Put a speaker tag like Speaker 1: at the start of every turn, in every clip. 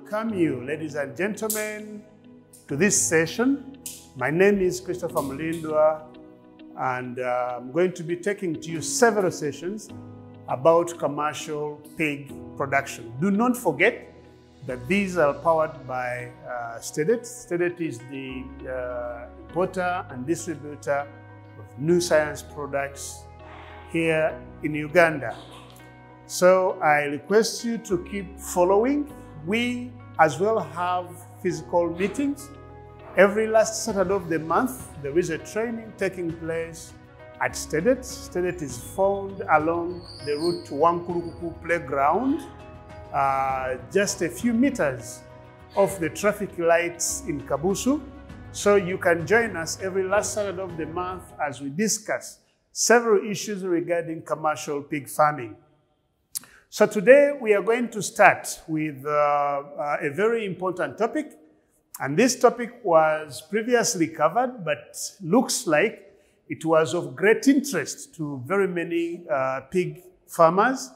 Speaker 1: welcome you, ladies and gentlemen, to this session. My name is Christopher Mulindwa, and I'm going to be taking to you several sessions about commercial pig production. Do not forget that these are powered by Stedet. Stedet is the importer and distributor of new science products here in Uganda. So I request you to keep following. We as well have physical meetings. Every last Saturday of the month, there is a training taking place at Stedet. Stedet is found along the route to Wankurukuku Playground, just a few meters off the traffic lights in Kabusu. So you can join us every last Saturday of the month as we discuss several issues regarding commercial pig farming. So today we are going to start with a very important topic, and this topic was previously covered, but looks like it was of great interest to very many pig farmers,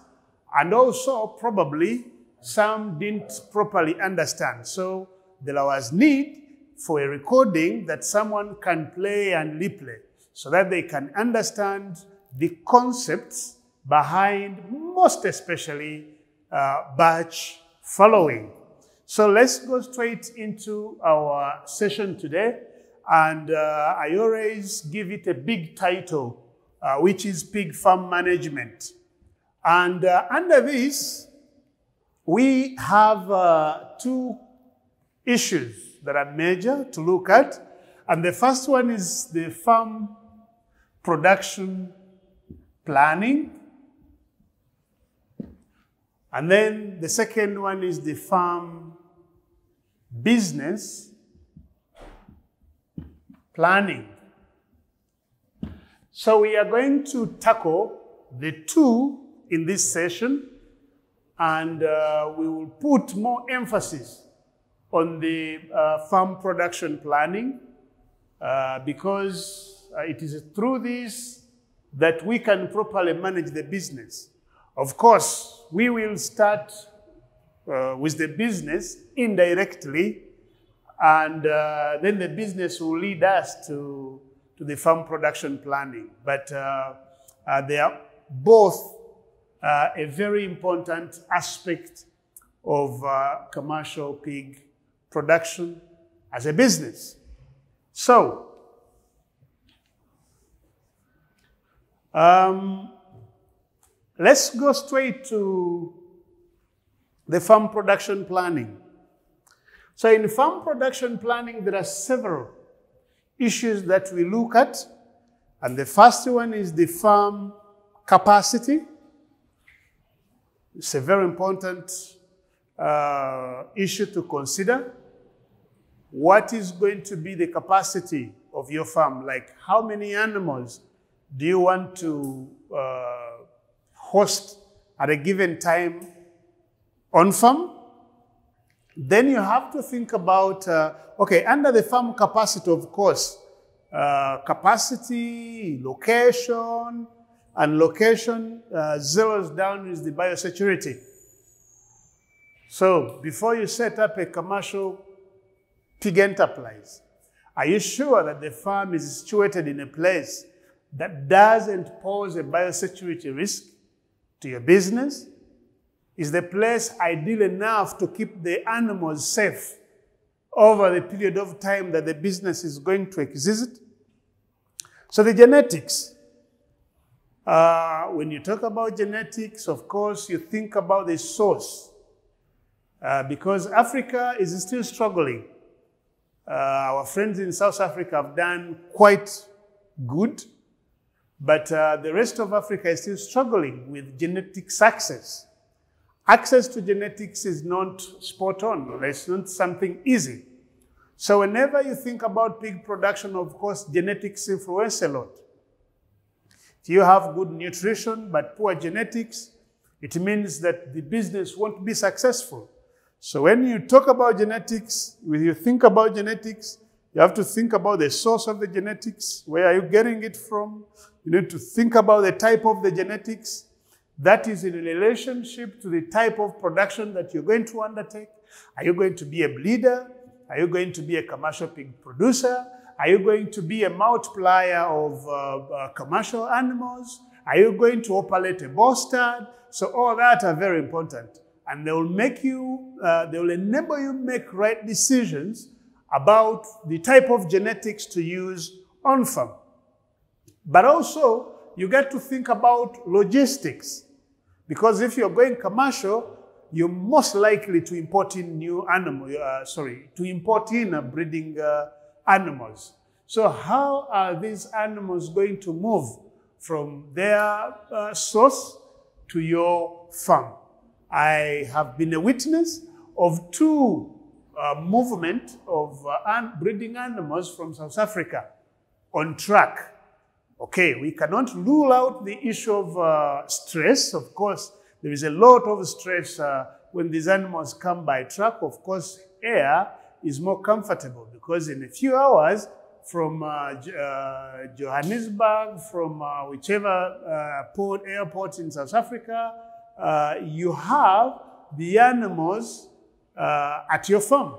Speaker 1: and also probably some didn't properly understand. So there was need for a recording that someone can play and replay so that they can understand the concepts behind, most especially, batch following. So let's go straight into our session today. And I always give it a big title, which is Pig Farm Management. And under this, we have two issues that are major to look at. And the first one is the farm production planning. And then the second one is the farm business planning. So we are going to tackle the two in this session, and we will put more emphasis on the farm production planning because it is through this that we can properly manage the business. Of course, we will start with the business indirectly, and then the business will lead us to the farm production planning. But they are both a very important aspect of commercial pig production as a business. So, let's go straight to the farm production planning. So in farm production planning, there are several issues that we look at. And the first one is the farm capacity. It's a very important issue to consider. What is going to be the capacity of your farm? Like, how many animals do you want to host at a given time on farm? Then you have to think about, okay, under the farm capacity, of course, capacity, location, and location zeroes down is the biosecurity. So before you set up a commercial pig enterprise, are you sure that the farm is situated in a place that doesn't pose a biosecurity risk to your business? Is the place ideal enough to keep the animals safe over the period of time that the business is going to exist? So the genetics. When you talk about genetics, of course, you think about the source. Because Africa is still struggling. Our friends in South Africa have done quite good. But the rest of Africa is still struggling with genetic success. Access to genetics is not spot on. It's not something easy. So whenever you think about pig production, of course, genetics influence a lot. If you have good nutrition but poor genetics, it means that the business won't be successful. So when you talk about genetics, when you think about genetics, you have to think about the source of the genetics. Where are you getting it from? You need to think about the type of the genetics. that is in relationship to the type of production that you're going to undertake. Are you going to be a bleeder? Are you going to be a commercial pig producer? Are you going to be a multiplier of commercial animals? Are you going to operate a bastard? So all that are very important. And they will make you, they will enable you make right decisions about the type of genetics to use on farm. But also, you get to think about logistics. Because if you're going commercial, you're most likely to import in new animals, to import in breeding animals. So how are these animals going to move from their source to your farm? I have been a witness of two movements of breeding animals from South Africa on track. Okay, we cannot rule out the issue of stress. Of course, there is a lot of stress when these animals come by truck. Of course, air is more comfortable because in a few hours from Johannesburg, from whichever airport in South Africa, you have the animals at your farm.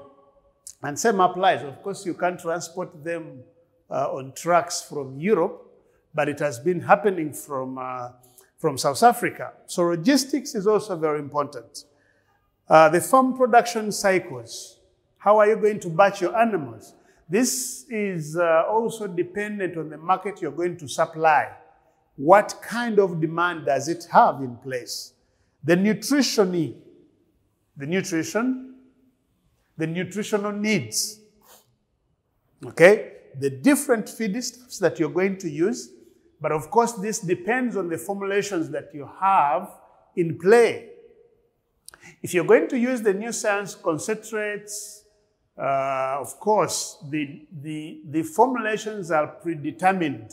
Speaker 1: And same applies. Of course, you can't transport them on trucks from Europe, but it has been happening from South Africa. So logistics is also very important. The farm production cycles. How are you going to batch your animals? This is also dependent on the market you're going to supply. What kind of demand does it have in place? The nutritional needs, okay? The different feedstuffs that you're going to use, but of course this depends on the formulations that you have in play. If you're going to use the new science concentrates, of course, the formulations are predetermined.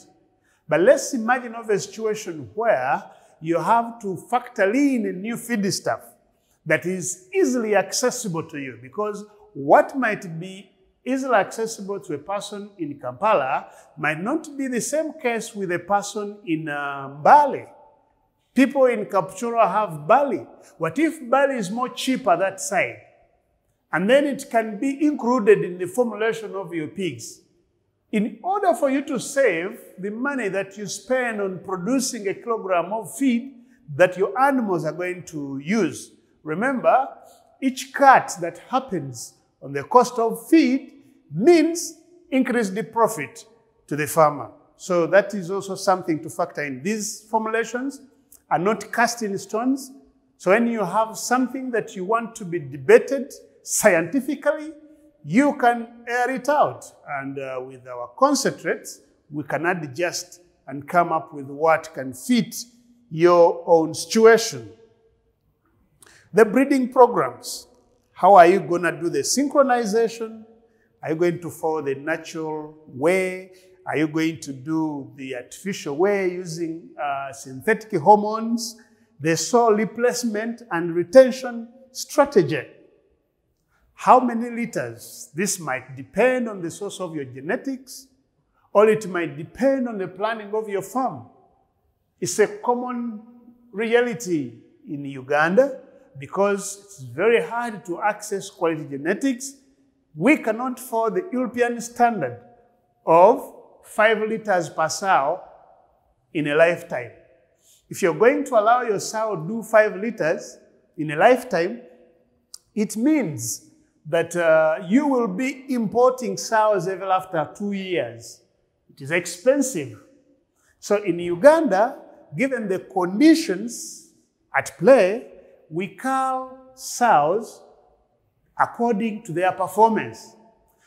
Speaker 1: But let's imagine of a situation where you have to factor in a new feedstuff that is easily accessible to you, because what might be easily accessible to a person in Kampala might not be the same case with a person in Mbale. People in Kapchorwa have barley. What if barley is more cheaper that side? And then it can be included in the formulation of your pigs. In order for you to save the money that you spend on producing a kilogram of feed that your animals are going to use, remember, each cut that happens on the cost of feed means increase the profit to the farmer. So that is also something to factor in. These formulations are not cast in stones. So when you have something that you want to be debated scientifically, you can air it out. And with our concentrates, we can adjust and come up with what can fit your own situation. The breeding programs. How are you going to do the synchronization? Are you going to follow the natural way? Are you going to do the artificial way using synthetic hormones? The soil replacement and retention strategy. How many liters? This might depend on the source of your genetics, or it might depend on the planning of your farm. It's a common reality in Uganda because it's very hard to access quality genetics. We cannot follow the European standard of 5 liters per sow in a lifetime. If you're going to allow your sow to do 5 liters in a lifetime, it means that you will be importing sows even after 2 years. It is expensive. So in Uganda, given the conditions at play, we cull sows according to their performance.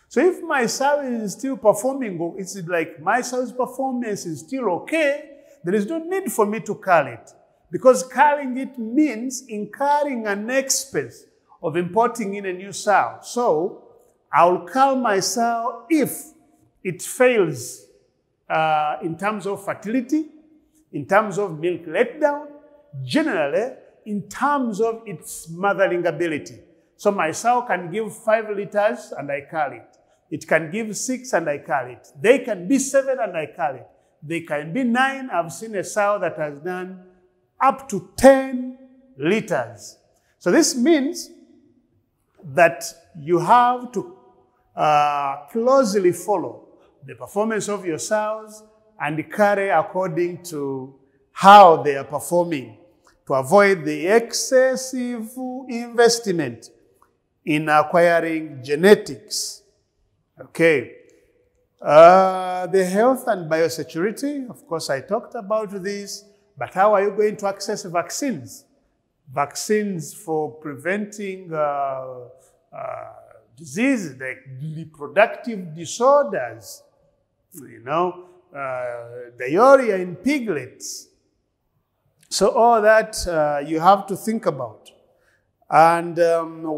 Speaker 1: So if my sow is still performing, it's like my sow's performance is still okay, there is no need for me to cull it. Because culling it means incurring an expense of importing in a new sow. So I'll cull my sow if it fails in terms of fertility, in terms of milk letdown, generally in terms of its mothering ability. So my sow can give 5 liters and I cull it. It can give 6 and I cull it. They can be 7 and I cull it. They can be 9. I've seen a sow that has done up to 10 liters. So this means that you have to closely follow the performance of your sows and carry according to how they are performing to avoid the excessive investment in acquiring genetics. Okay. The health and biosecurity, of course, I talked about this, but how are you going to access vaccines? Vaccines for preventing diseases like reproductive disorders, diarrhea in piglets. So all that you have to think about. And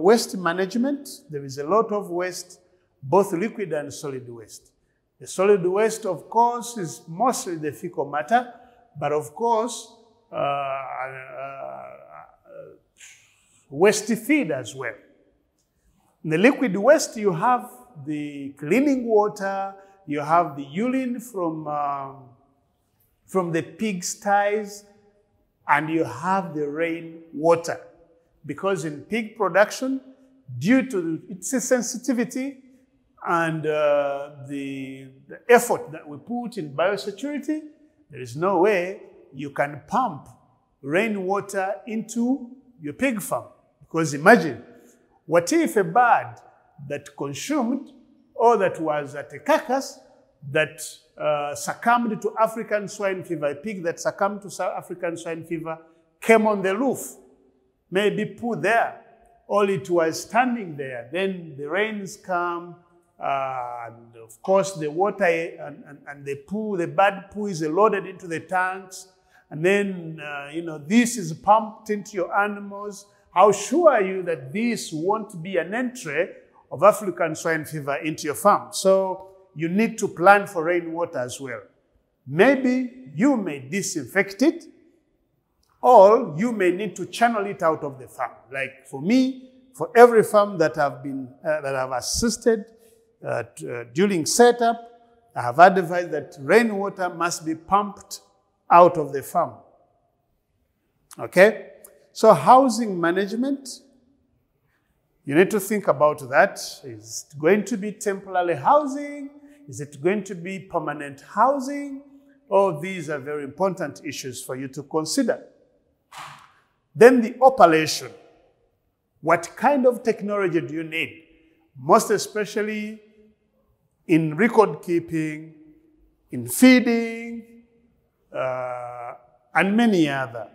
Speaker 1: waste management, there is a lot of waste, both liquid and solid waste. The solid waste, of course, is mostly the fecal matter, but of course, waste feed as well. In the liquid waste, you have the cleaning water, you have the urine from the pigsties, and you have the rain water. Because in pig production, due to its sensitivity and the effort that we put in biosecurity, there is no way you can pump rainwater into your pig farm. Because imagine, what if a bird that consumed or that was at a carcass that succumbed to African swine fever, a pig that succumbed to African swine fever came on the roof, maybe poo there, or it was standing there. Then the rains come, and of course the water and the poo, the bad poo is loaded into the tanks, and then this is pumped into your animals. How sure are you that this won't be an entry of African swine fever into your farm? So you need to plan for rainwater as well. Maybe you may disinfect it, or you may need to channel it out of the farm. Like for me, for every farm that I've assisted during setup, I have advised that rainwater must be pumped out of the farm. Okay? So housing management, you need to think about that. Is it going to be temporary housing? Is it going to be permanent housing? All these are very important issues for you to consider. Then the operation. What kind of technology do you need? Most especially in record keeping, in feeding, and many other.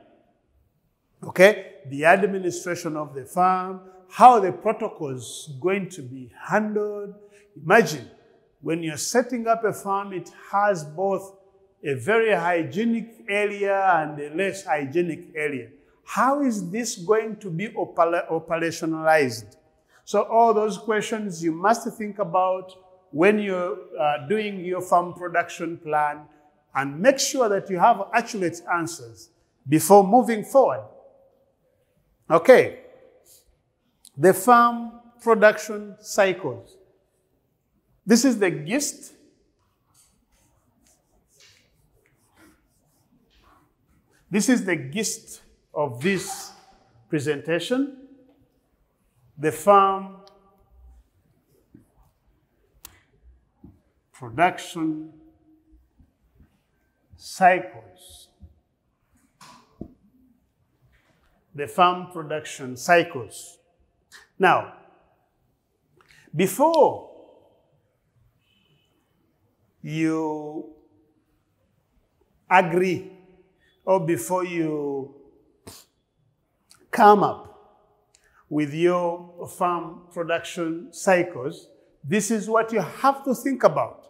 Speaker 1: Okay? The administration of the farm, how the protocols going to be handled. Imagine, when you're setting up a farm, it has both a very hygienic area and a less hygienic area. How is this going to be operationalized? So all those questions you must think about when you're doing your farm production plan, and make sure that you have accurate answers before moving forward. Okay, the farm production cycles. This is the gist. This is the gist of this presentation. The farm production cycles. The farm production cycles. Now, before you agree or before you come up with your farm production cycles, this is what you have to think about.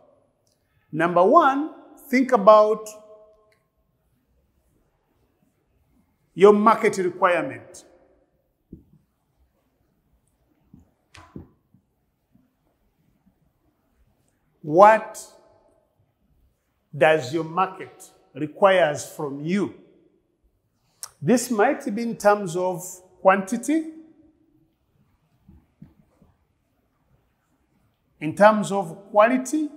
Speaker 1: Number one, think about your market requirement. What does your market requires from you? This might be in terms of quantity, in terms of quality,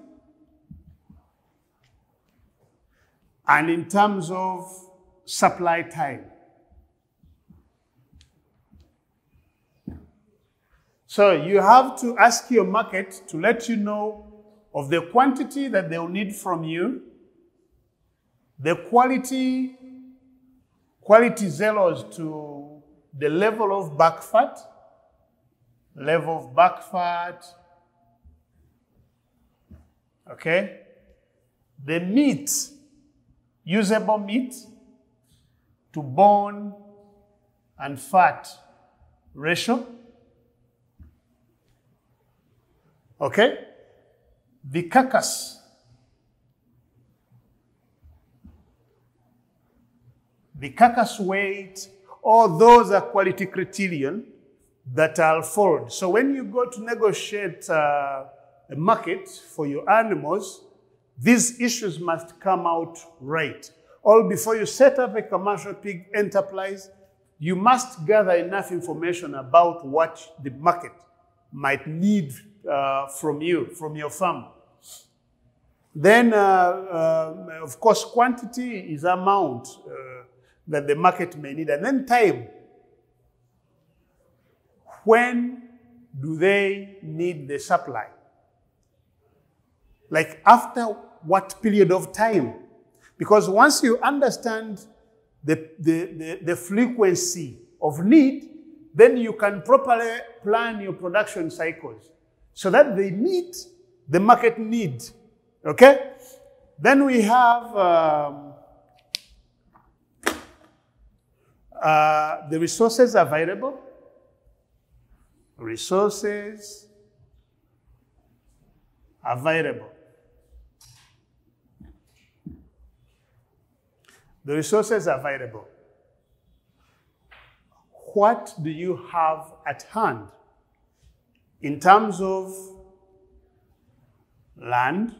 Speaker 1: and in terms of supply time. So you have to ask your market to let you know of the quantity that they'll need from you, the quality zeros to the level of back fat, okay? The meat, usable meat to bone and fat ratio, okay? The carcass, weight, all those are quality criterion that are followed. So when you go to negotiate a market for your animals, these issues must come out right. Or before you set up a commercial pig enterprise, you must gather enough information about what the market might need from you, from your farm. Then, of course, quantity is amount that the market may need. And then time. When do they need the supply? Like after what period of time? Because once you understand the frequency of need, then you can properly plan your production cycles so that they meet the market need. Okay? Then we have the resources available. Resources available. The resources available. What do you have at hand in terms of land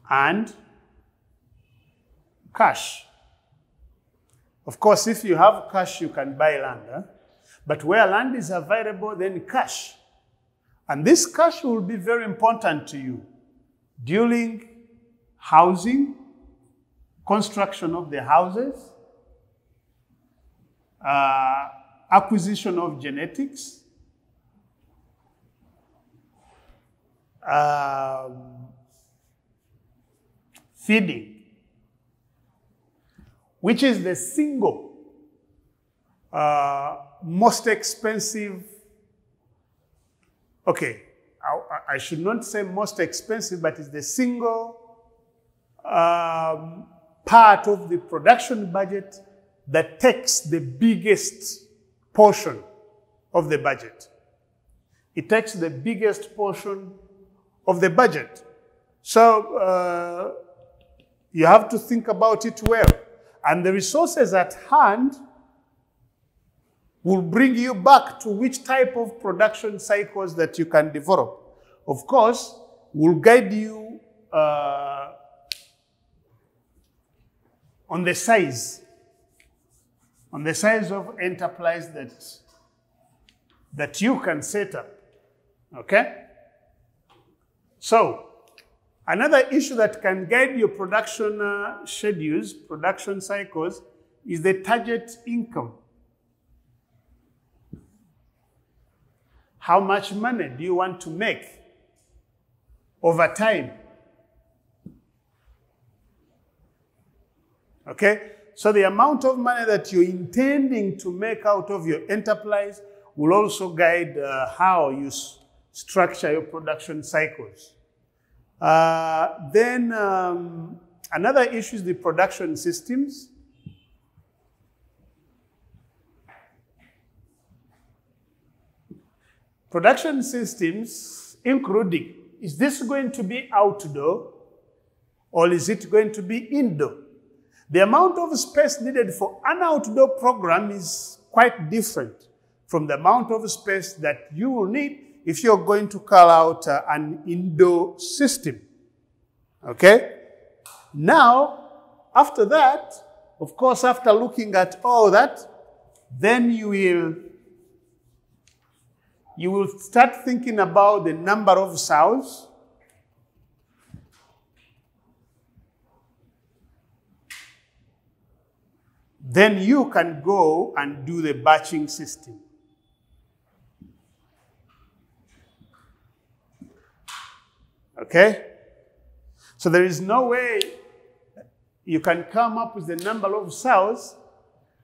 Speaker 1: and cash? Of course, if you have cash, you can buy land. Huh? But where land is available, then cash. And this cash will be very important to you during housing, construction of the houses, acquisition of genetics, feeding, which is the single most expensive, okay, I should not say most expensive, but it's the single part of the production budget that takes the biggest portion of the budget. It takes the biggest portion of the budget. So you have to think about it well. And the resources at hand will bring you back to which type of production cycles that you can develop. Of course, will guide you on the size of enterprise that you can set up, okay? So, another issue that can guide your production schedules, production cycles, is the target income. How much money do you want to make over time? Okay? So the amount of money that you're intending to make out of your enterprise will also guide how you structure your production cycles. Then another issue is the production systems. Production systems, including, is this going to be outdoor or is it going to be indoor? The amount of space needed for an outdoor program is quite different from the amount of space that you will need if you're going to call out an indoor system. Okay? Now, after that, of course, after looking at all that, then you will start thinking about the number of sows, then you can go and do the batching system. Okay? So there is no way you can come up with the number of cells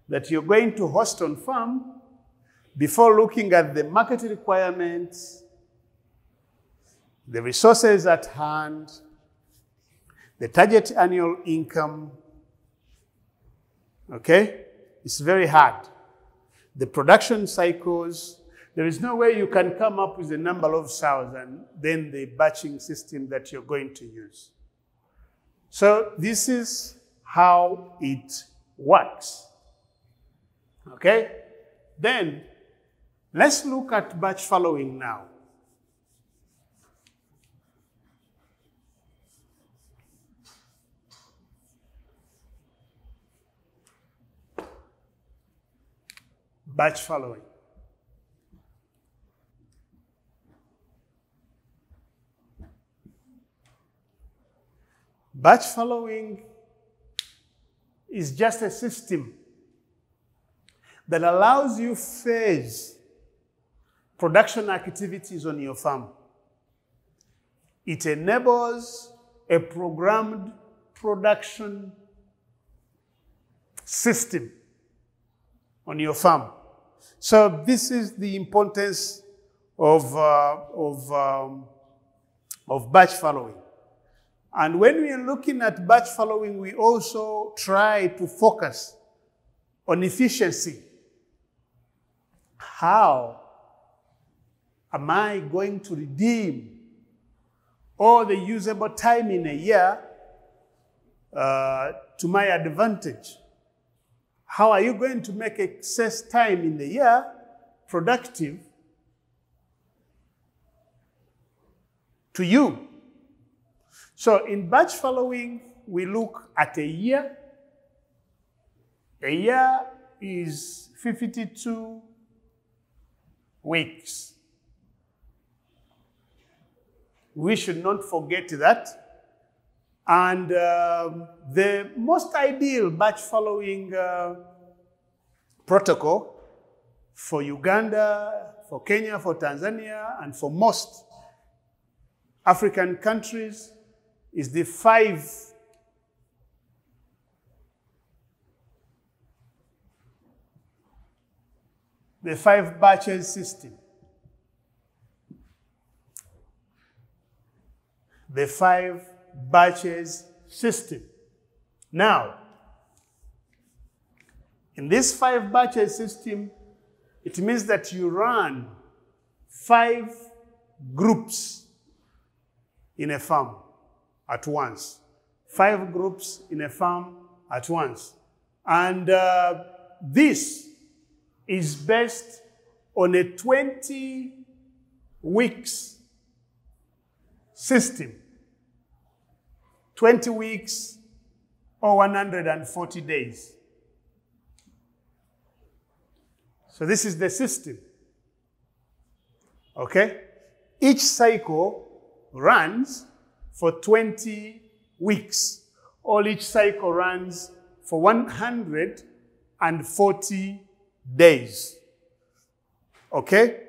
Speaker 1: that you're going to host on farm before looking at the market requirements, the resources at hand, the target annual income. Okay? It's very hard. The production cycles, there is no way you can come up with the number of cells and then the batching system that you're going to use. So this is how it works. Okay? Then let's look at batch following now. Batch following. Batch following is just a system that allows you phase production activities on your farm. It enables a programmed production system on your farm. So this is the importance of batch following. And when we are looking at batch following, we also try to focus on efficiency. How am I going to redeem all the usable time in a year to my advantage? How are you going to make excess time in the year productive to you? So in batch following, we look at a year. A year is 52 weeks. We should not forget that. And the most ideal batch following protocol for Uganda, for Kenya, for Tanzania, and for most African countries is the five batches system. The 5 batches system. Now, in this 5 batches system, it means that you run 5 groups in a farm at once. 5 groups in a farm at once. And this is based on a 20 weeks system. 20 weeks or 140 days. So this is the system. Okay? Each cycle runs for 20 weeks, or each cycle runs for 140 days. Okay?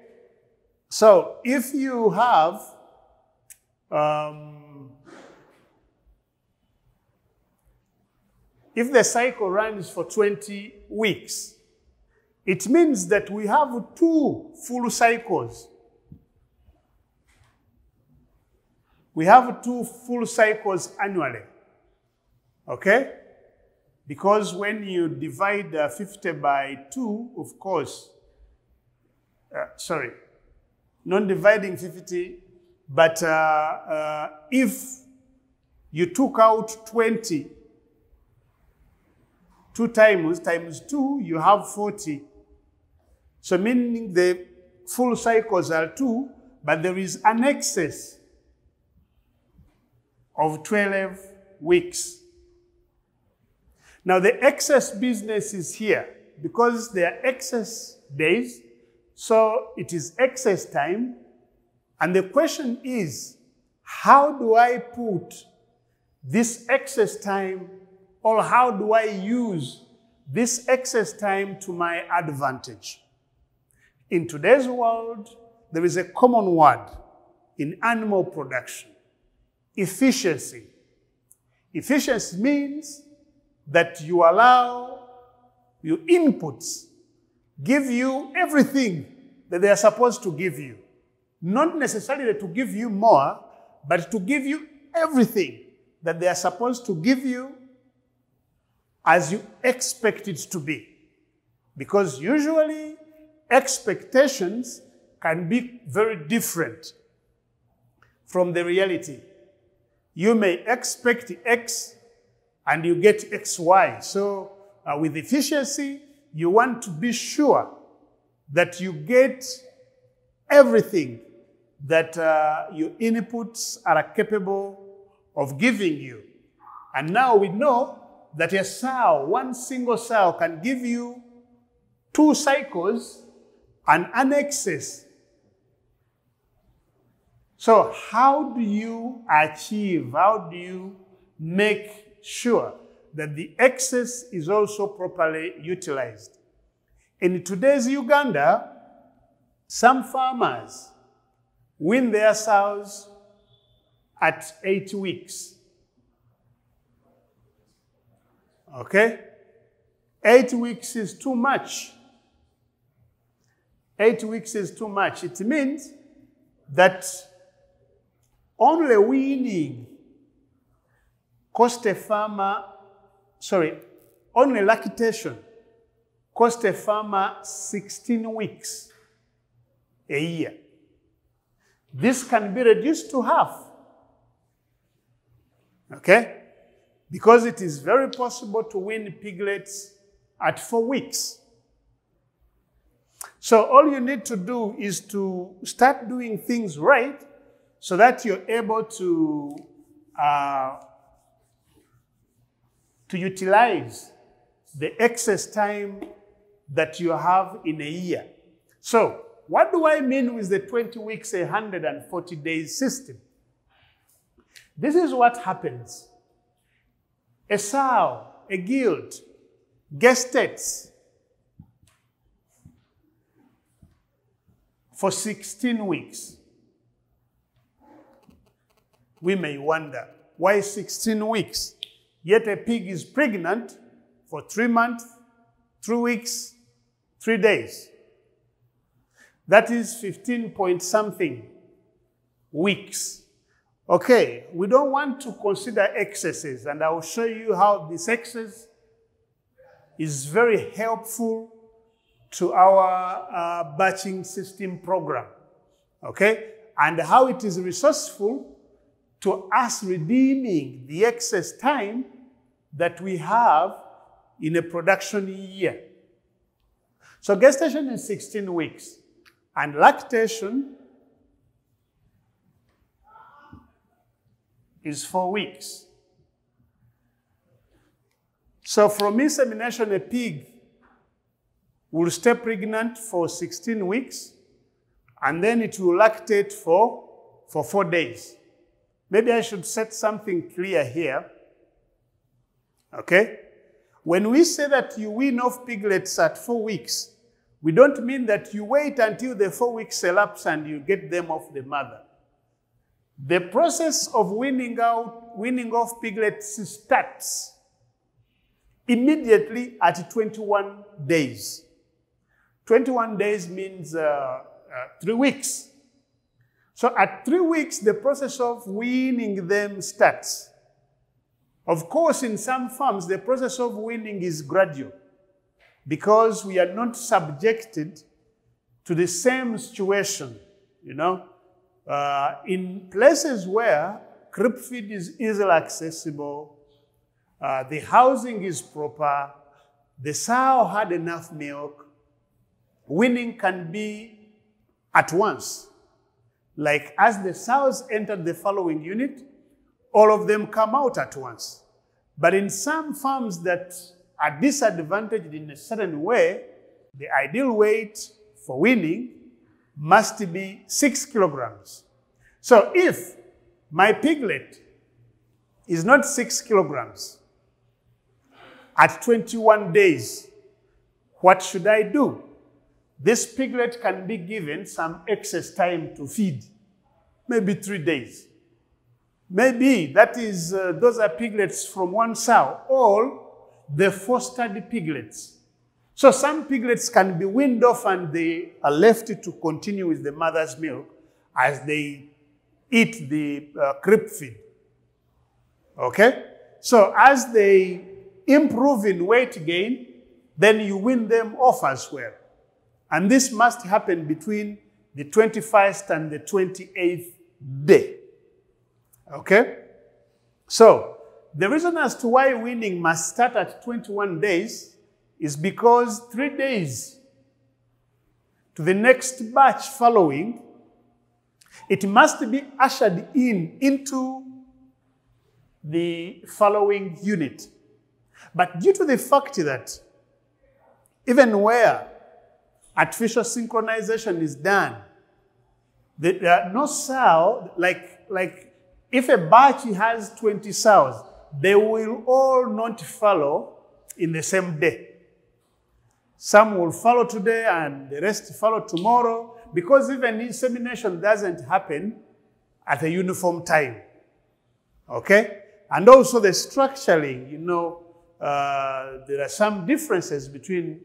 Speaker 1: So if you have if the cycle runs for 20 weeks, it means that we have 2 full cycles. We have 2 full cycles annually. Okay? Because when you divide 50 by 2, of course, not dividing 50, but if you took out 20, 2 times 2, you have 40. So meaning the full cycles are 2, but there is an excess of 12 weeks. Now the excess business is here because there are excess days, so it is excess time. And the question is, how do I put this excess time, or how do I use this excess time to my advantage. In today's world, there is a common word in animal production: efficiency. Efficiency means that you allow your inputs give you everything that they are supposed to give you. Not necessarily to give you more, but to give you everything that they are supposed to give you as you expect it to be. Because usually expectations can be very different from the reality. You may expect X and you get XY. So with efficiency, you want to be sure that you get everything that your inputs are capable of giving you. And now we know that a cell, one single cell, can give you 2 cycles and an excess. So how do you achieve, how do you make sure that the excess is also properly utilized? In today's Uganda, some farmers wean their sows at 8 weeks. Okay? 8 weeks is too much. 8 weeks is too much. It means that only weaning cost a farmer, only lactation cost a farmer 16 weeks a year. This can be reduced to half. Okay? Because it is very possible to wean piglets at 4 weeks. So all you need to do is to start doing things right so that you're able to utilize the excess time that you have in a year. So what do I mean with the 20 weeks, 140 days system? This is what happens. A sow, a gilt, gestates for 16 weeks. We may wonder, why 16 weeks? Yet a pig is pregnant for 3 months, 3 weeks, 3 days. That is 15 point something weeks. Okay, we don't want to consider excesses, and I will show you how this excess is very helpful to our batching system program, okay? And how it is resourceful to us redeeming the excess time that we have in a production year. So gestation is 16 weeks, and lactation is 4 weeks. So from insemination, a pig will stay pregnant for 16 weeks, and then it will lactate for 4 days. Maybe I should set something clear here. Okay? When we say that you wean off piglets at 4 weeks, we don't mean that you wait until the 4 weeks elapse and you get them off the mother. The process of weaning off piglets starts immediately at 21 days. 21 days means 3 weeks. So at 3 weeks, the process of weaning them starts. Of course, in some farms, the process of weaning is gradual because we are not subjected to the same situation, you know. In places where crib feed is easily accessible, the housing is proper, the sow had enough milk, weaning can be at once. Like as the sows enter the farrowing unit, all of them come out at once. But in some farms that are disadvantaged in a certain way, the ideal weight for weaning must be 6 kilograms. So if my piglet is not 6 kilograms, at 21 days, what should I do? This piglet can be given some excess time to feed, maybe 3 days. Maybe that is, those are piglets from one sow, or the fostered piglets. So some piglets can be weaned off and they are left to continue with the mother's milk as they eat the creep feed. Okay? So as they improve in weight gain, then you wean them off as well. And this must happen between the 21st and the 28th day. Okay? So, the reason as to why weaning must start at 21 days is because 3 days to the next batch following, it must be ushered into the following unit. But due to the fact that even where artificial synchronization is done, there are no sow, like if a batch has 20 sows, they will all not follow in the same day. Some will follow today and the rest follow tomorrow, because even insemination doesn't happen at a uniform time. Okay? And also the structuring, you know, there are some differences between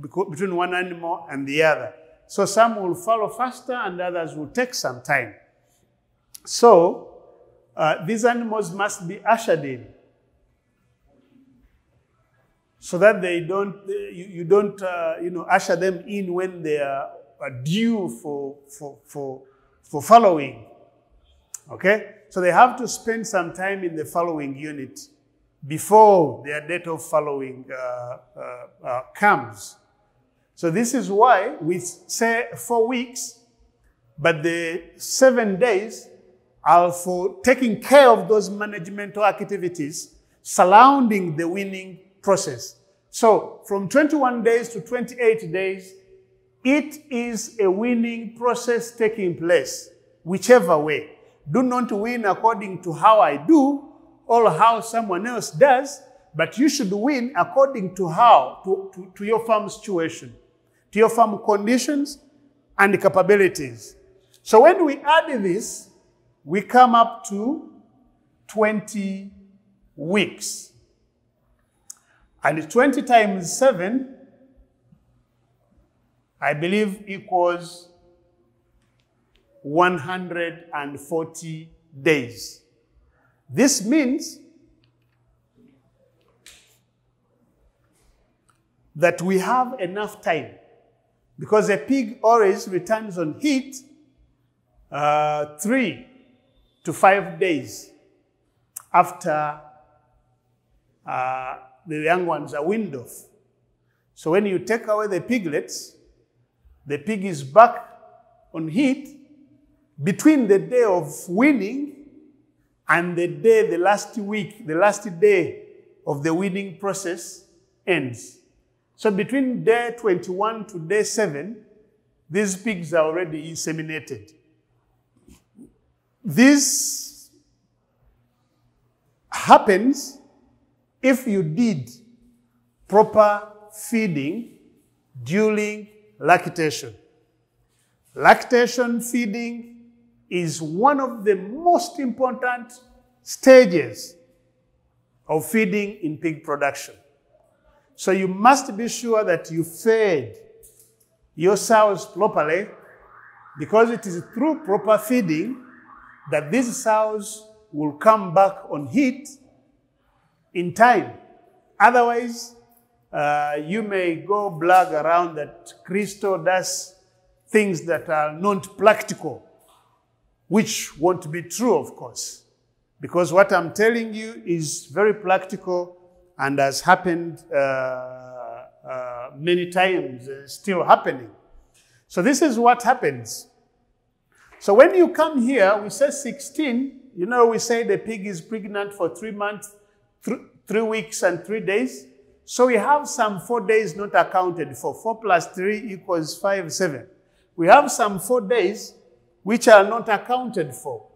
Speaker 1: between one animal and the other. So some will follow faster and others will take some time. So these animals must be ushered in so that they don't, you don't, usher them in when they are due for following. Okay? So they have to spend some time in the following unit before their date of following comes. So this is why we say 4 weeks, but the 7 days are for taking care of those managemental activities surrounding the weaning process. So from 21 days to 28 days, it is a weaning process taking place, whichever way. Do not wean according to how I do or how someone else does, but you should wean according to how, to your farm situation, to your farm conditions and capabilities. So when we add this, we come up to 20 weeks. And 20 times 7, I believe, equals 140 days. This means that we have enough time, because a pig always returns on heat 3 to 5 days after the young ones are weaned off. So when you take away the piglets, the pig is back on heat between the day of weaning and the day, the last week, the last day of the weaning process ends. So between day 21 to day 7, these pigs are already inseminated. This happens if you did proper feeding during lactation. Lactation feeding is one of the most important stages of feeding in pig production. So you must be sure that you fed your sows properly, because it is through proper feeding that these sows will come back on heat in time. Otherwise, you may go blab around that Crystal does things that are not practical, which won't be true, of course, because what I'm telling you is very practical and has happened many times, still happening. So this is what happens. So when you come here, we say 16, you know, we say the pig is pregnant for 3 months, 3 weeks and 3 days. So we have some 4 days not accounted for. 4 plus 3 equals 5, 7. We have some 4 days which are not accounted for.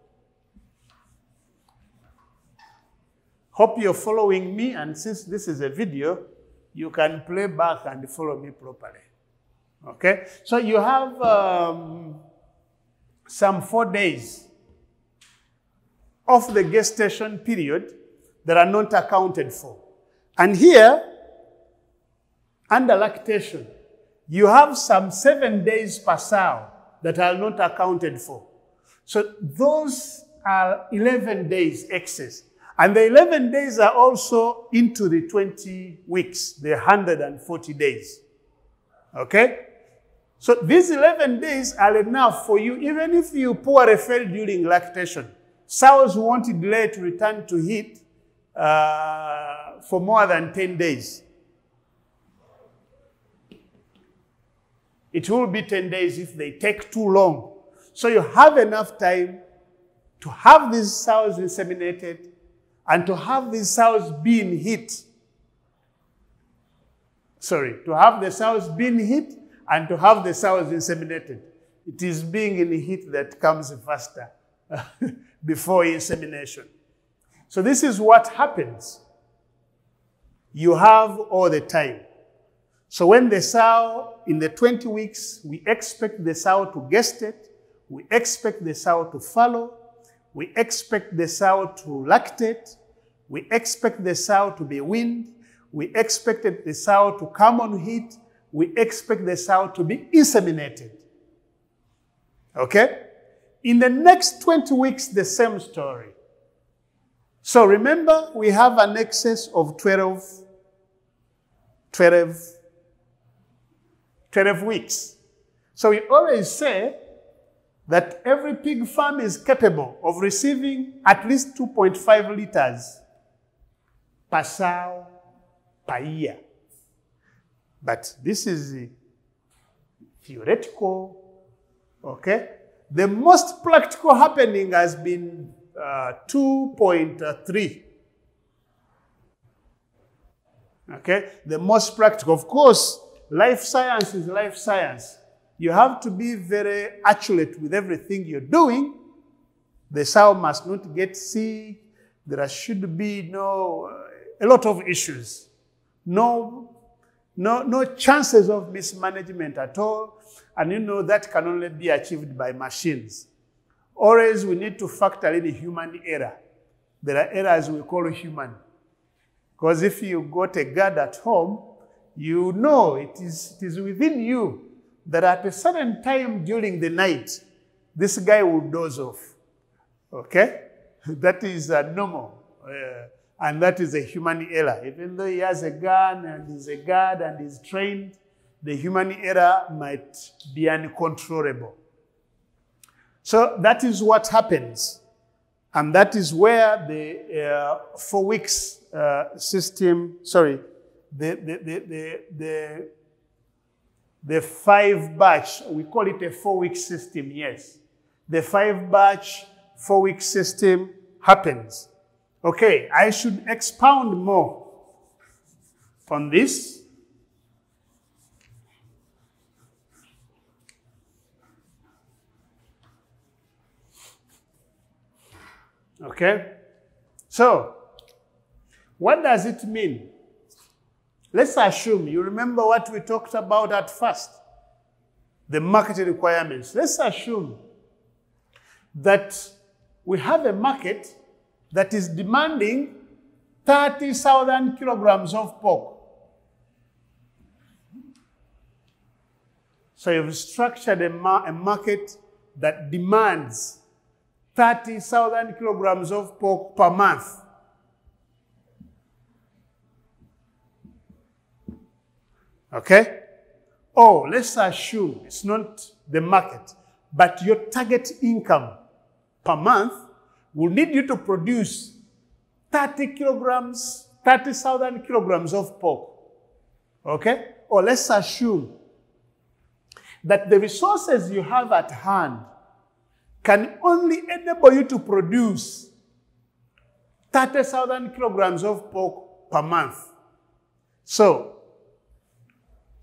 Speaker 1: Hope you're following me, and since this is a video, you can play back and follow me properly. Okay? So you have some 4 days of the gestation period that are not accounted for. And here, under lactation, you have some 7 days per sow that are not accounted for. So those are 11 days excess. And the 11 days are also into the 20 weeks, the 140 days. Okay? So these 11 days are enough for you, even if you pour a fail during lactation. Sows won't delay to return to heat for more than 10 days. It will be 10 days if they take too long. So you have enough time to have these sows inseminated and to have these sows being hit. To have the sows being hit and to have the sows inseminated. It is being in heat that comes faster before insemination. So this is what happens. You have all the time. So when the sow, in the 20 weeks, we expect the sow to gestate, we expect the sow to fallow, we expect the sow to lactate, we expect the sow to be weaned, we expected the sow to come on heat, we expect the sow to be inseminated. Okay? In the next 20 weeks, the same story. So remember, we have an excess of 12 weeks. So we always say that every pig farm is capable of receiving at least 2.5 liters per sow per year. But this is theoretical, okay? The most practical happening has been 2.3. Okay? The most practical. Of course, life science is life science. You have to be very accurate with everything you're doing. The sow must not get sick. There should be a lot of issues. No chances of mismanagement at all. And that can only be achieved by machines. Always we need to factor in human error. There are errors we call human. Because if you got a guard at home, you know it is within you that at a certain time during the night, this guy will doze off. Okay? That is normal. And that is a human error. Even though he has a gun and is a guard and is trained, the human error might be uncontrollable. So that is what happens. And that is where the 4 weeks system, the 5 batch, we call it a 4-week system, yes. The 5 batch, 4-week system happens. Okay, I should expound more on this. Okay, so what does it mean? Let's assume you remember what we talked about at first, the market requirements. Let's assume that we have a market that is demanding 30,000 kilograms of pork. So you've structured a market that demands 30,000 kilograms of pork per month. Okay? Oh, let's assume it's not the market, but your target income per month will need you to produce 30,000 kilograms of pork. Okay? Or let's assume that the resources you have at hand can only enable you to produce 30,000 kilograms of pork per month. So,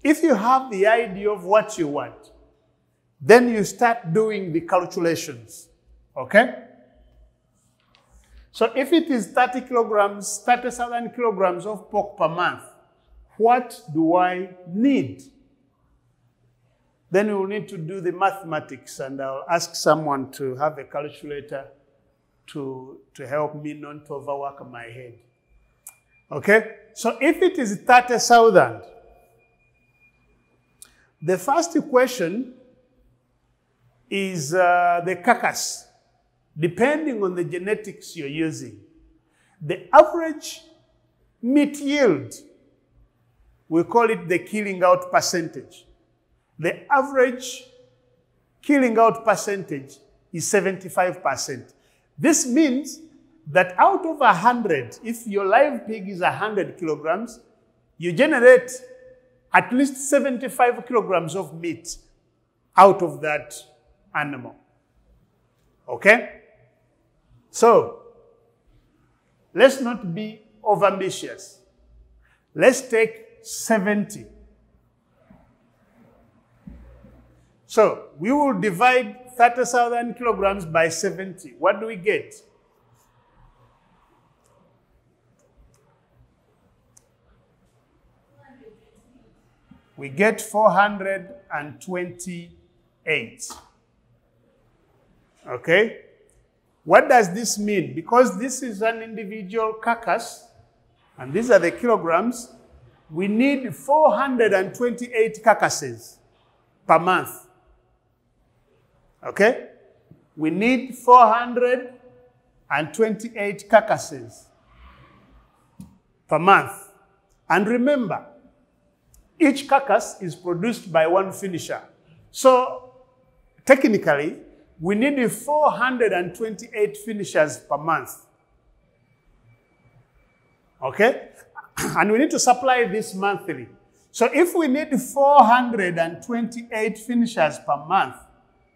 Speaker 1: if you have the idea of what you want, then you start doing the calculations. Okay? So if it is 30 kilograms, 30,000 kilograms of pork per month, what do I need? Then we will need to do the mathematics, and I'll ask someone to have a calculator to help me not to overwork my head. Okay? So if it is 30,000, the first question is the carcass, depending on the genetics you're using. The average meat yield, we call it the killing out percentage. The average killing out percentage is 75%. This means that out of 100, if your live pig is 100 kilograms, you generate at least 75 kilograms of meat out of that animal. Okay? So, let's not be overambitious. Let's take 70. So, we will divide 30,000 kilograms by 70. What do we get? We get 428. Okay? What does this mean? Because this is an individual carcass, and these are the kilograms, we need 428 carcasses per month. Okay? We need 428 carcasses per month. And remember, each carcass is produced by one finisher. So, technically, we need 428 finishers per month. Okay? And we need to supply this monthly. So if we need 428 finishers per month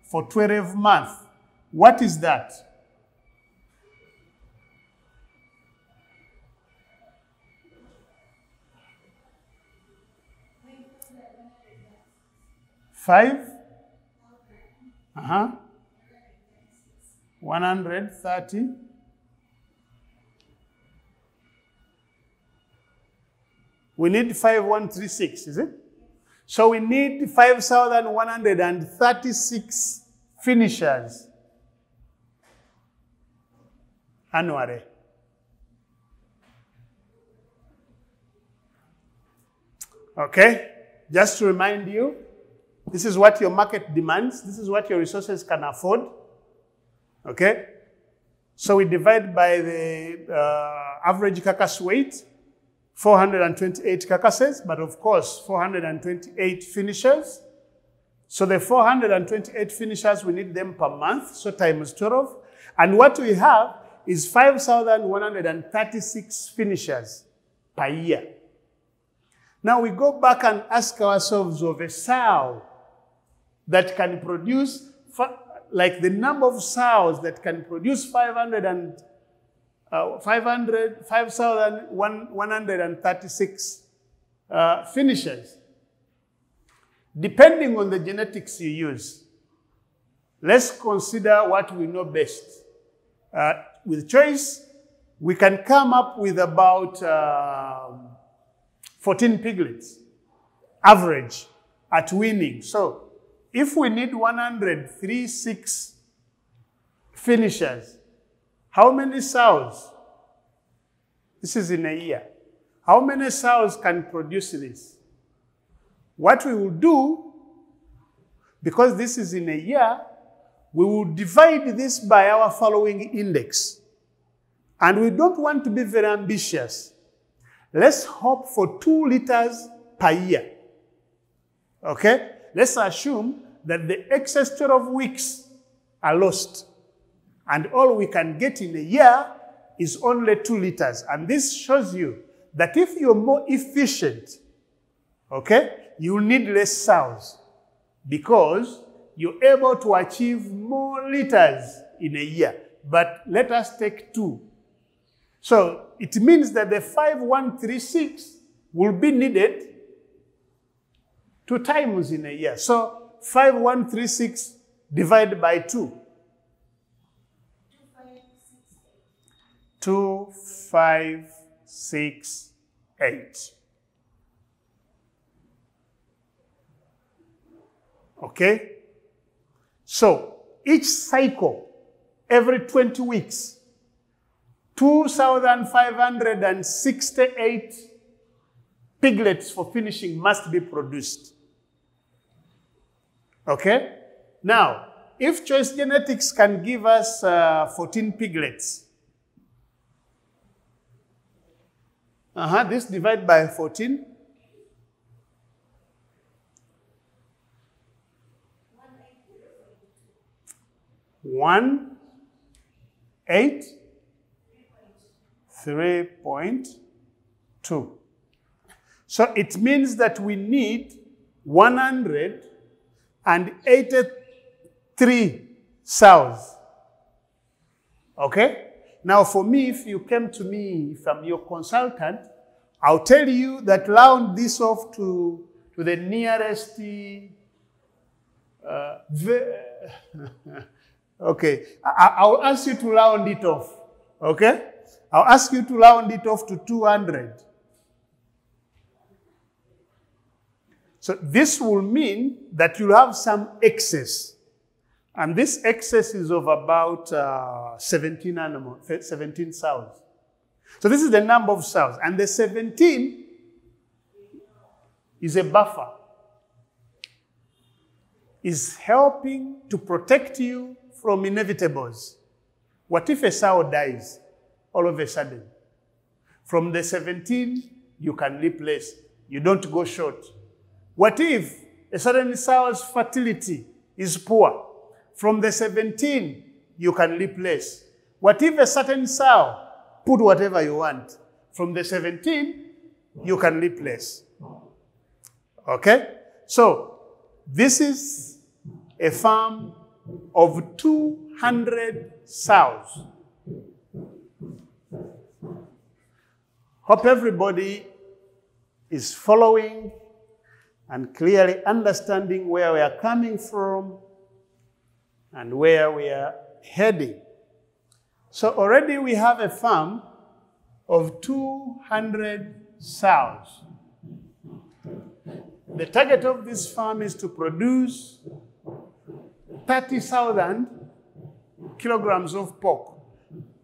Speaker 1: for 12 months, what is that? Five? 130. We need 5136, is it? So we need 5,136 finishers annually. Okay? Just to remind you, this is what your market demands. This is what your resources can afford. Okay? So we divide by the average carcass weight, 428 carcasses, but of course, 428 finishers. So the 428 finishers, we need them per month, so times 12. And what we have is 5,136 finishers per year. Now we go back and ask ourselves of a sow that can produce, like the number of sows that can produce 5,136 finishers. Depending on the genetics you use, let's consider what we know best. With choice, we can come up with about 14 piglets, average, at weaning. So, if we need 136 finishers, how many sows? This is in a year. How many sows can produce this? What we will do, because this is in a year, we will divide this by our Farrowing index. And we don't want to be very ambitious. Let's hope for 2 liters per year. Okay? Let's assume that the excess 12 weeks are lost. And all we can get in a year is only 2 liters. And this shows you that if you're more efficient, okay, you need less sows because you're able to achieve more liters in a year. But let us take 2. So it means that the 5,136 will be needed 2 times in a year. So 5,136 divided by 2. 2, 5, 6, 8. Okay? So, each cycle, every 20 weeks, 2,568 piglets for finishing must be produced. Okay? Now, if Choice Genetics can give us 14 piglets, this divided by 14. 3.2. So it means that we need 183 cells. Okay? Now for me, if you came to me, if I'm your consultant, I'll tell you that round this off to the nearest okay, I'll ask you to round it off, okay? I'll ask you to round it off to 200. So this will mean that you'll have some excess. And this excess is of about 17 cells. So this is the number of cells. And the 17 is a buffer. Is helping to protect you from inevitables. What if a cell dies all of a sudden? From the 17, you can replace. You don't go short. What if a certain cell's fertility is poor? From the 17, you can replace. What if a certain cell, put whatever you want. From the 17, you can replace. Okay? So, this is a farm of 200 cells. Hope everybody is following and clearly understanding where we are coming from and where we are heading. So already we have a farm of 200 cells. The target of this farm is to produce 30,000 kilograms of pork.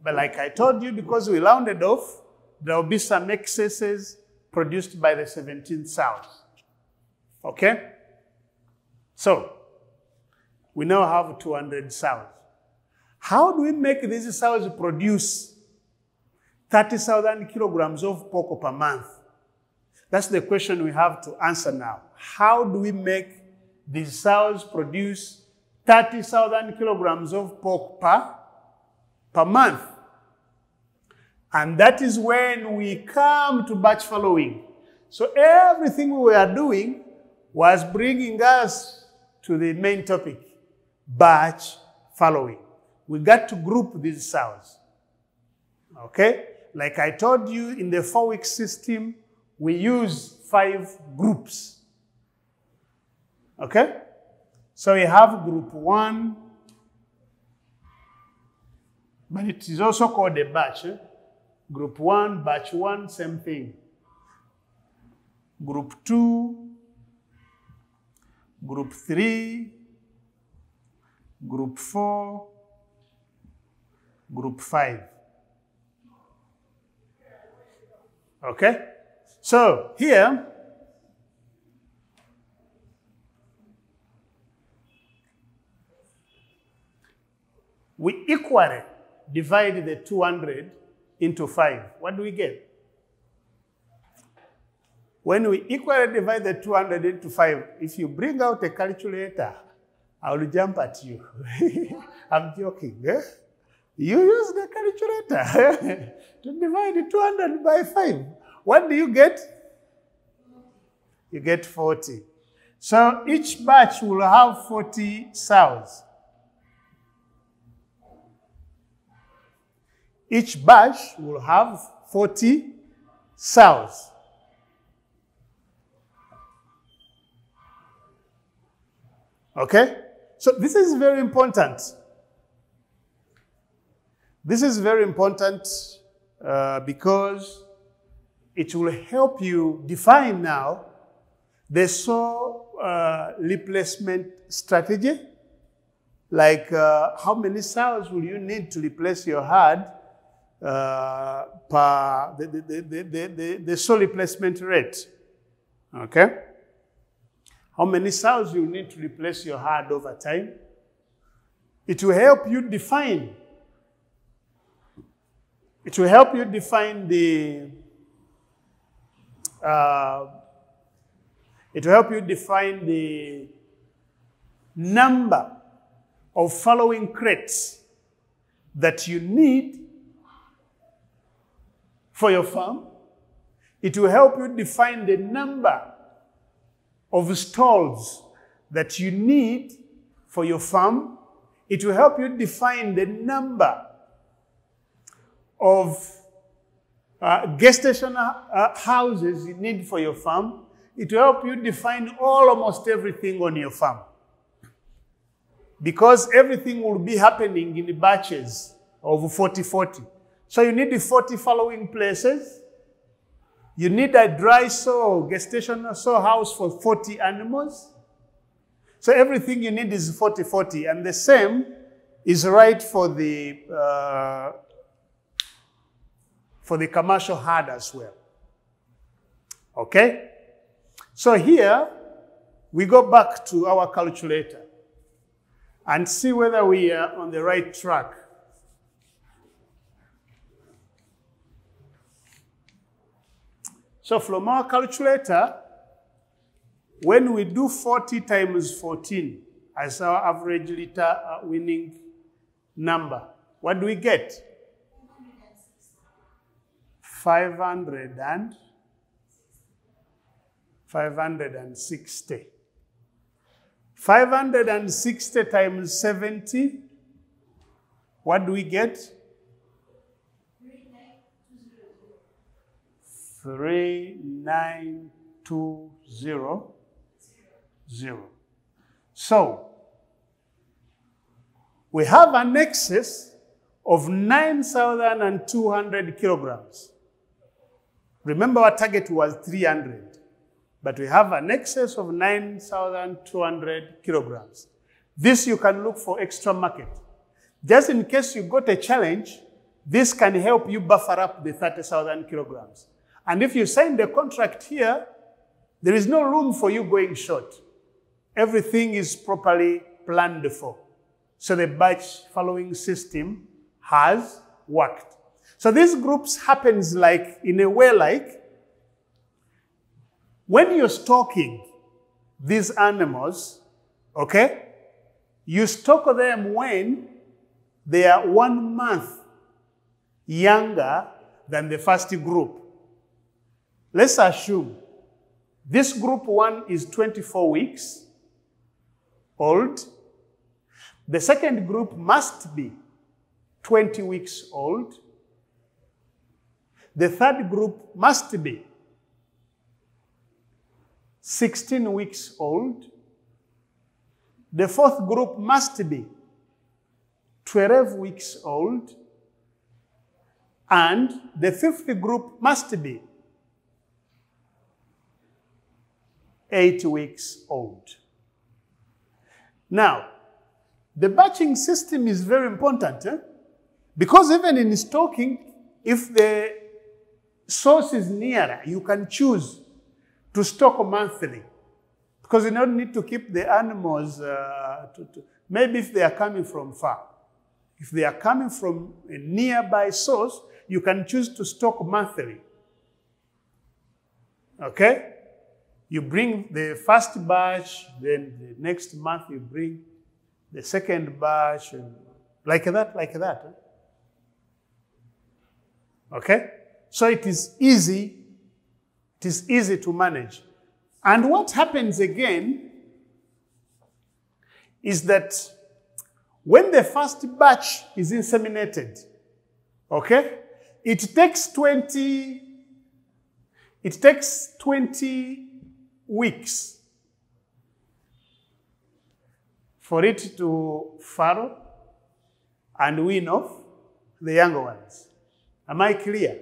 Speaker 1: But like I told you, because we rounded off, there will be some excesses produced by the 17 cells. Okay? So, we now have 200 cells. How do we make these cells produce 30,000 kilograms of pork per month? That's the question we have to answer now. How do we make these cells produce 30,000 kilograms of pork per month? And that is when we come to batch following. So everything we were doing was bringing us to the main topic, batch following. We got to group these cells. Okay? Like I told you, in the 4-week system, we use 5 groups. Okay? So we have group 1, but it is also called a batch. Group 1, batch 1, same thing. Group 2, group 3, group 4, group 5. Okay? So here, we equally divide the 200 into 5. What do we get? When we equally divide the 200 into 5, if you bring out a calculator, I will jump at you. I'm joking. Eh? You use the calculator to divide 200 by 5. What do you get? You get 40. So each batch will have 40 cells. Each batch will have 40 cells. Okay? So this is very important. This is very important because it will help you define now the soil replacement strategy, like how many cells will you need to replace your hard per the soil replacement rate, okay? How many cells you need to replace your hard over time. It will help you define. It will help you define the number of farrowing crates that you need for your farm. It will help you define the number of stalls that you need for your farm. It will help you define the number of gestation houses you need for your farm. It will help you define almost everything on your farm, because everything will be happening in batches of 40-40. So you need the 40 farrowing places. You need a dry soil, gestational soil house for 40 animals. So everything you need is 40-40, and the same is right for the commercial herd as well. Okay? So here, we go back to our calculator and see whether we are on the right track. So from our calculator, when we do 40 times 14 as our average litre winning number, what do we get? 560. 560 times 70, what do we get? 39200. So, we have an excess of 9,200 kilograms. Remember, our target was 300, but we have an excess of 9,200 kilograms. This you can look for extra market. Just in case you got a challenge, this can help you buffer up the 30,000 kilograms. And if you sign the contract here, there is no room for you going short. Everything is properly planned for. So the batch following system has worked. So these groups happens like, in a way like, when you're stocking these animals, okay, you stock them when they are 1 month younger than the first group. Let's assume this group 1 is 24 weeks old. The second group must be 20 weeks old. The third group must be 16 weeks old. The fourth group must be 12 weeks old. And the fifth group must be 8 weeks old. Now, the batching system is very important, because even in stocking, if the source is nearer, you can choose to stock monthly, because you don't need to keep the animals, maybe if they are coming from far. If they are coming from a nearby source, you can choose to stock monthly. Okay? You bring the first batch, then the next month you bring the second batch, and like that. Okay? So it is easy to manage. And what happens again is that when the first batch is inseminated, okay, it takes 20 weeks for it to farrow and wean off the younger ones. Am I clear?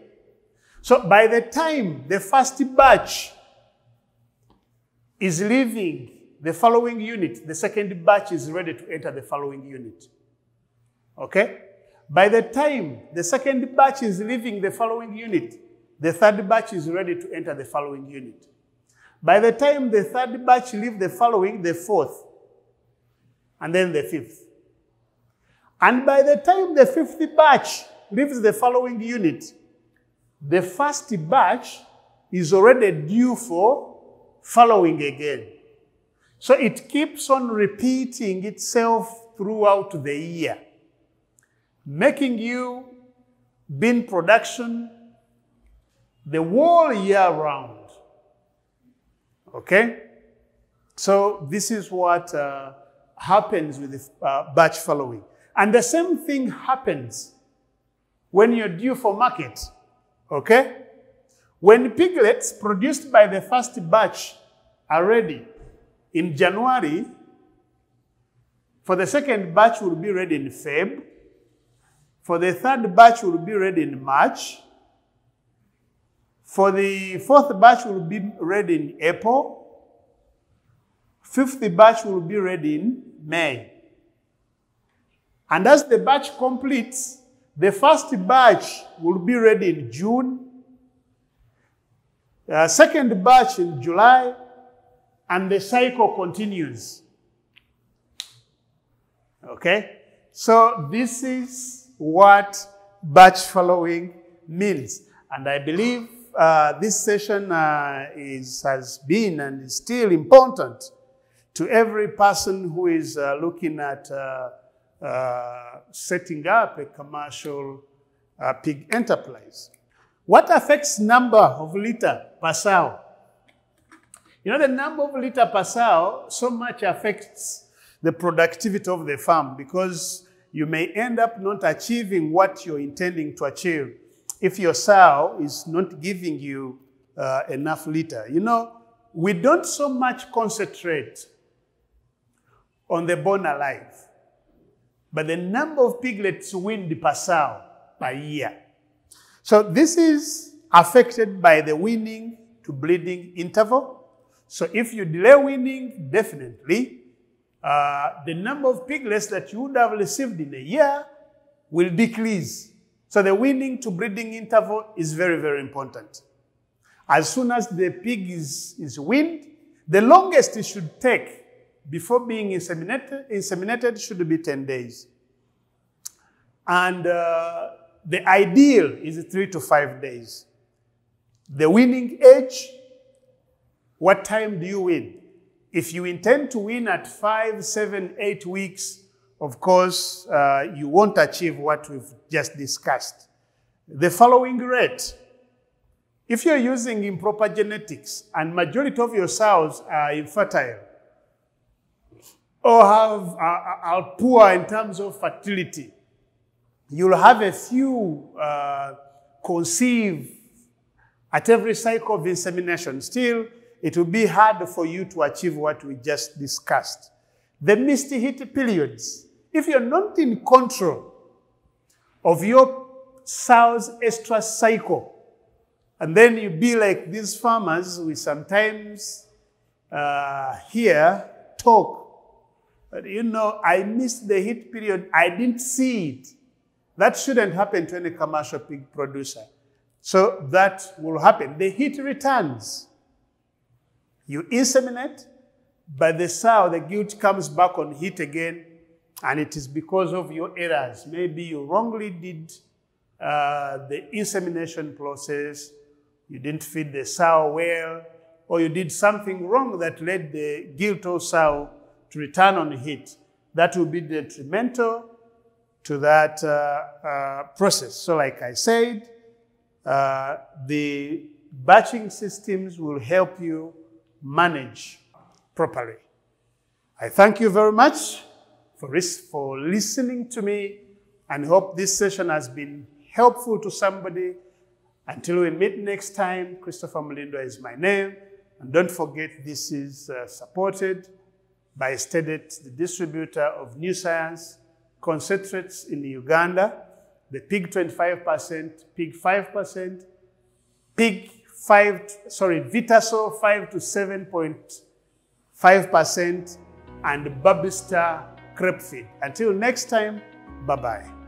Speaker 1: So by the time the first batch is leaving the following unit, the second batch is ready to enter the following unit. Okay? By the time the second batch is leaving the following unit, the third batch is ready to enter the following unit. By the time the third batch leaves the following, the fourth, and then the fifth. And by the time the fifth batch leaves the following unit, the first batch is already due for following again. So it keeps on repeating itself throughout the year, making you be in production the whole year round. Okay? So this is what happens with the batch following. And the same thing happens when you're due for market. Okay? When piglets produced by the first batch are ready in January, for the second batch will be ready in Feb. For the third batch will be ready in March. For the fourth batch will be ready in April. Fifth batch will be ready in May. And as the batch completes, the first batch will be ready in June, second batch in July, and the cycle continues. Okay? So this is what batch following means. And I believe this session has been and is still important to every person who is looking at setting up a commercial pig enterprise. What affects number of litre per sow? You know, the number of litre per sow so much affects the productivity of the farm, because you may end up not achieving what you're intending to achieve if your sow is not giving you enough litre. You know, we don't so much concentrate on the born alive, but the number of piglets weaned per sow per year. So this is affected by the weaning to breeding interval. So if you delay weaning, definitely the number of piglets that you would have received in a year will decrease. So the weaning to breeding interval is very, very important. As soon as the pig is weaned, the longest it should take before being inseminated should be 10 days. And the ideal is 3 to 5 days. The weaning age, what time do you wean? If you intend to wean at 5, 7, 8 weeks, of course, you won't achieve what we've just discussed. The following rate: if you're using improper genetics and majority of your sows are infertile or are poor in terms of fertility, you'll have a few conceive at every cycle of insemination. Still, it will be hard for you to achieve what we just discussed. The missed heat periods. If you're not in control of your sow's estrus cycle, and then you be like these farmers, we sometimes hear talk, you know, I missed the heat period, I didn't see it. That shouldn't happen to any commercial pig producer. So that will happen. The heat returns. You inseminate, but the sow, the gilt comes back on heat again, and it is because of your errors. Maybe you wrongly did the insemination process, you didn't feed the sow well, or you did something wrong that led the gilt or sow to return on heat. That will be detrimental to that process. So like I said, the batching systems will help you manage properly. I thank you very much for listening to me, and hope this session has been helpful to somebody. Until we meet next time, Christopher Mulindwa is my name. And don't forget, this is supported by Stedet, the distributor of New Science concentrates in Uganda. the pig 25%, pig 5%, Vitasol 5 to 7.5%, and Babister crepe feed. Until next time, bye-bye.